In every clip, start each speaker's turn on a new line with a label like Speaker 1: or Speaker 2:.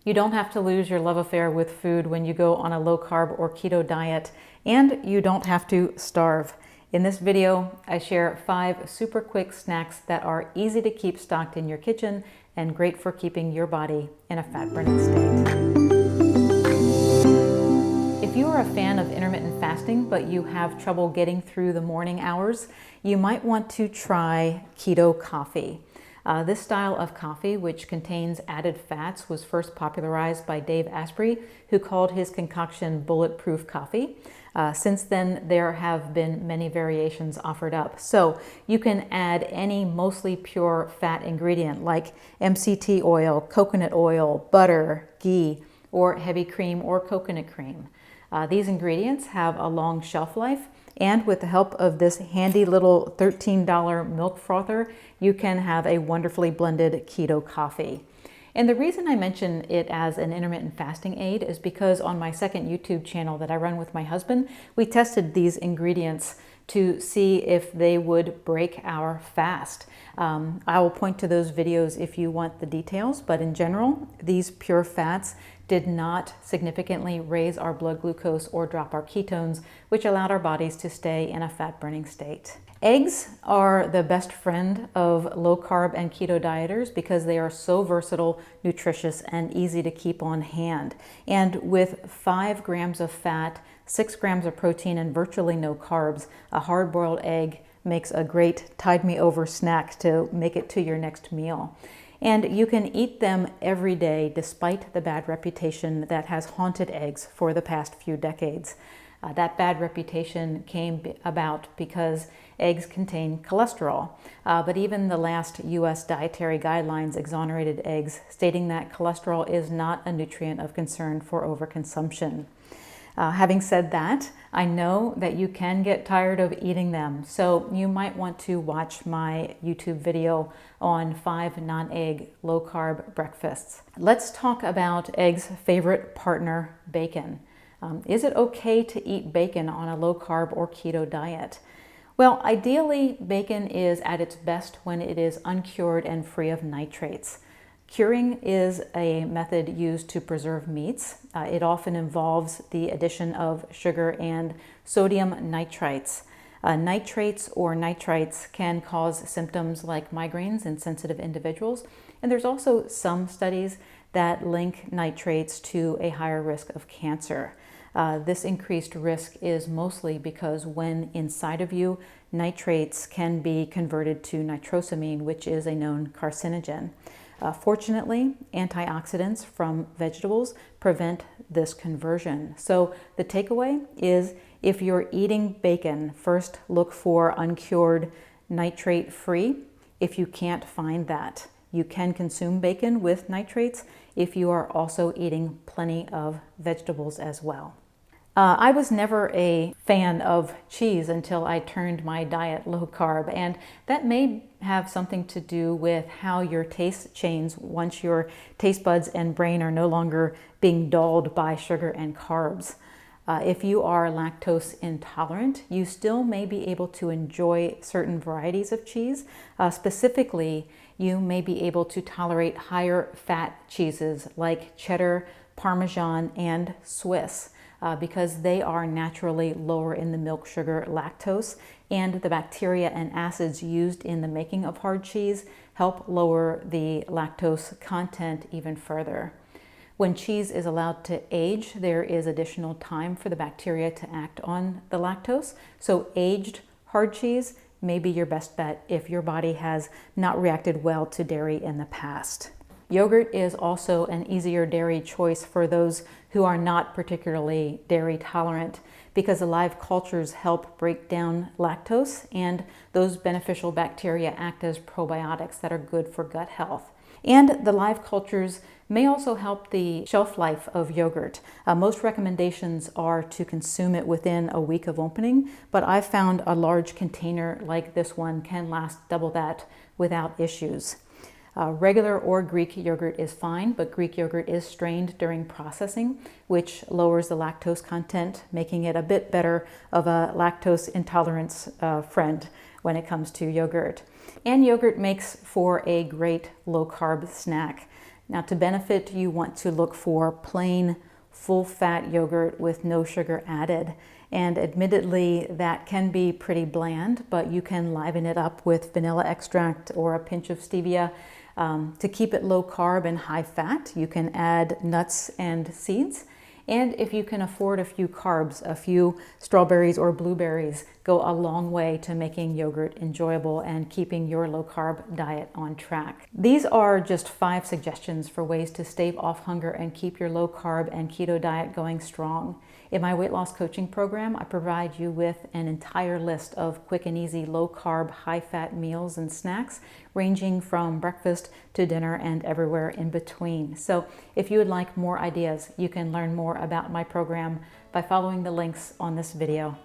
Speaker 1: You don't have to lose your love affair with food when you go on a low carb or keto diet, and you don't have to starve. In this video, I share 5 super quick snacks that are easy to keep stocked in your kitchen and great for keeping your body in a fat burning state. If you are a fan of intermittent fasting, but you have trouble getting through the morning hours, you might want to try Keto Coffee. This style of coffee, which contains added fats, was first popularized by Dave Asprey, who called his concoction bulletproof coffee. Since then, there have been many variations offered up. So you can add any mostly pure fat ingredient like MCT oil, coconut oil, butter, ghee, or heavy cream or coconut cream. These ingredients have a long shelf life, and with the help of this handy little $13 milk frother, you can have a wonderfully blended keto coffee. And the reason I mention it as an intermittent fasting aid is because on my second YouTube channel that I run with my husband, we tested these ingredients to see if they would break our fast. I will point to those videos if you want the details, but in general, these pure fats did not significantly raise our blood glucose or drop our ketones, which allowed our bodies to stay in a fat burning state. Eggs are the best friend of low carb and keto dieters because they are so versatile, nutritious, and easy to keep on hand. And with 5 grams of fat, 6 grams of protein, and virtually no carbs, a hard-boiled egg makes a great tide-me-over snack to make it to your next meal. And you can eat them every day despite the bad reputation that has haunted eggs for the past few decades. That bad reputation came about because eggs contain cholesterol. But even the last U.S. dietary guidelines exonerated eggs, stating that cholesterol is not a nutrient of concern for overconsumption. Having said that, I know that you can get tired of eating them, so you might want to watch my YouTube video on 5 non-egg low-carb breakfasts. Let's talk about eggs' favorite partner, bacon. Is it okay to eat bacon on a low-carb or keto diet? Well, ideally, bacon is at its best when it is uncured and free of nitrates. Curing is a method used to preserve meats. It often involves the addition of sugar and sodium nitrites. Nitrates or nitrites can cause symptoms like migraines in sensitive individuals, and there's also some studies that link nitrates to a higher risk of cancer. This increased risk is mostly because when inside of you, nitrates can be converted to nitrosamine, which is a known carcinogen. Fortunately, antioxidants from vegetables prevent this conversion. So the takeaway is if you're eating bacon, first look for uncured, nitrate-free. If you can't find that, you can consume bacon with nitrates if you are also eating plenty of vegetables as well. I was never a fan of cheese until I turned my diet low carb, and that may have something to do with how your taste changes once your taste buds and brain are no longer being dulled by sugar and carbs. If you are lactose intolerant, you still may be able to enjoy certain varieties of cheese. Specifically, you may be able to tolerate higher fat cheeses like cheddar, Parmesan, and Swiss. Because they are naturally lower in the milk sugar lactose, and the bacteria and acids used in the making of hard cheese help lower the lactose content even further. When cheese is allowed to age, there is additional time for the bacteria to act on the lactose, so aged hard cheese may be your best bet if your body has not reacted well to dairy in the past. Yogurt is also an easier dairy choice for those who are not particularly dairy tolerant because the live cultures help break down lactose, and those beneficial bacteria act as probiotics that are good for gut health. And the live cultures may also help the shelf life of yogurt. Most recommendations are to consume it within a week of opening, but I've found a large container like this one can last double that without issues. Regular or Greek yogurt is fine, but Greek yogurt is strained during processing, which lowers the lactose content, making it a bit better of a lactose intolerance friend when it comes to yogurt. And yogurt makes for a great low-carb snack. Now, to benefit, you want to look for plain, full-fat yogurt with no sugar added. And admittedly, that can be pretty bland, but you can liven it up with vanilla extract or a pinch of stevia. To keep it low carb and high fat, you can add nuts and seeds. And if you can afford a few carbs, a few strawberries or blueberries go a long way to making yogurt enjoyable and keeping your low carb diet on track. These are just 5 suggestions for ways to stave off hunger and keep your low carb and keto diet going strong. In my weight loss coaching program, I provide you with an entire list of quick and easy low carb, high fat meals and snacks ranging from breakfast to dinner and everywhere in between. So if you would like more ideas, you can learn more about my program by following the links on this video.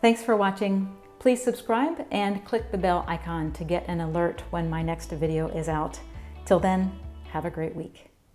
Speaker 1: Thanks for watching. Please subscribe and click the bell icon to get an alert when my next video is out. Till then, have a great week.